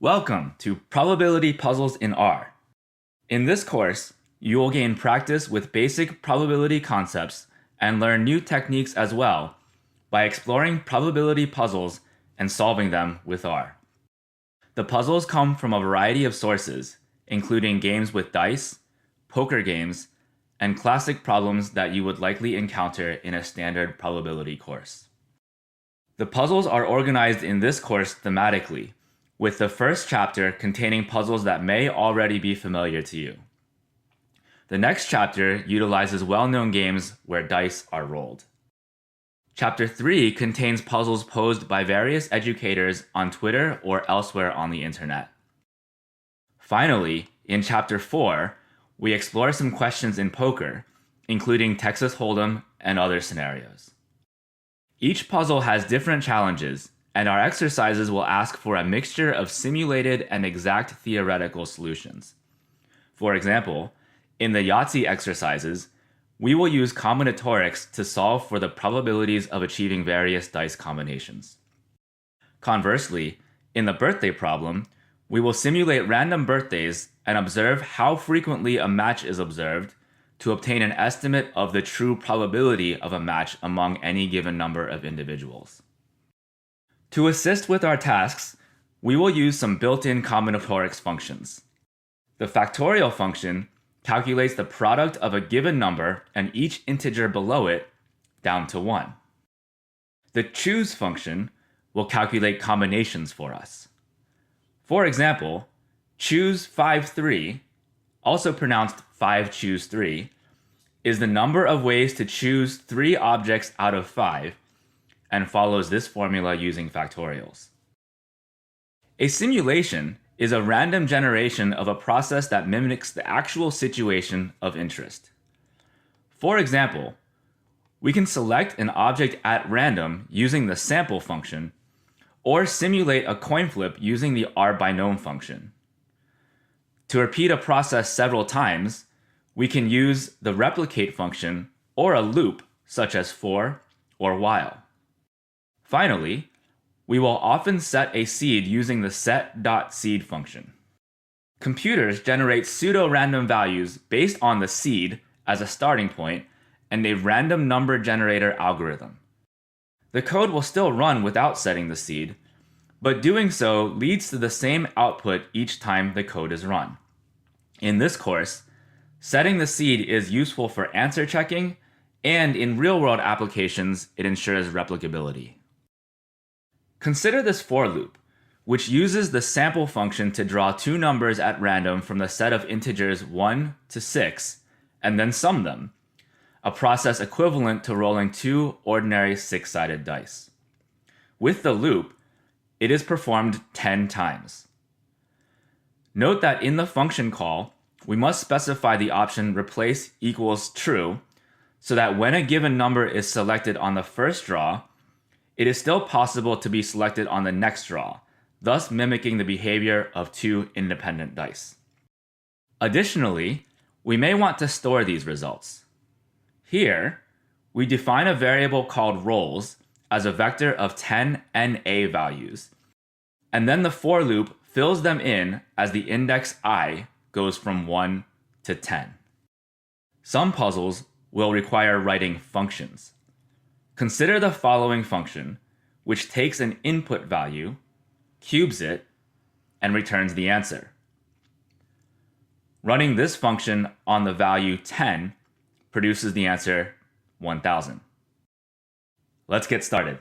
Welcome to Probability Puzzles in R. In this course, you will gain practice with basic probability concepts and learn new techniques as well by exploring probability puzzles and solving them with R. The puzzles come from a variety of sources, including games with dice, poker games, and classic problems that you would likely encounter in a standard probability course. The puzzles are organized in this course thematically, with the first chapter containing puzzles that may already be familiar to you. The next chapter utilizes well-known games where dice are rolled. Chapter 3 contains puzzles posed by various educators on Twitter or elsewhere on the internet. Finally, in Chapter 4, we explore some questions in poker, including Texas Hold'em and other scenarios. Each puzzle has different challenges, and our exercises will ask for a mixture of simulated and exact theoretical solutions. For example, in the Yahtzee exercises, we will use combinatorics to solve for the probabilities of achieving various dice combinations. Conversely, in the birthday problem, we will simulate random birthdays and observe how frequently a match is observed to obtain an estimate of the true probability of a match among any given number of individuals. To assist with our tasks, we will use some built-in combinatorics functions. The factorial function calculates the product of a given number and each integer below it down to 1. The choose function will calculate combinations for us. For example, choose 5, 3, also pronounced 5 choose 3, is the number of ways to choose 3 objects out of 5, and follows this formula using factorials. A simulation is a random generation of a process that mimics the actual situation of interest. For example, we can select an object at random using the sample function, or simulate a coin flip using the rbinom function. To repeat a process several times, we can use the replicate function or a loop such as for or while. Finally, we will often set a seed using the set.seed function. Computers generate pseudo-random values based on the seed as a starting point and a random number generator algorithm. The code will still run without setting the seed, but doing so leads to the same output each time the code is run. In this course, setting the seed is useful for answer checking, and in real-world applications, it ensures replicability. Consider this for loop, which uses the sample function to draw 2 numbers at random from the set of integers 1 to 6, and then sum them, a process equivalent to rolling 2 ordinary 6-sided dice. With the loop, it is performed 10 times. Note that in the function call, we must specify the option replace equals true, so that when a given number is selected on the first draw, it is still possible to be selected on the next draw, thus mimicking the behavior of 2 independent dice. Additionally, we may want to store these results. Here, we define a variable called rolls as a vector of 10 NA values, and then the for loop fills them in as the index I goes from 1 to 10. Some puzzles will require writing functions. Consider the following function, which takes an input value, cubes it, and returns the answer. Running this function on the value 10 produces the answer 1000. Let's get started.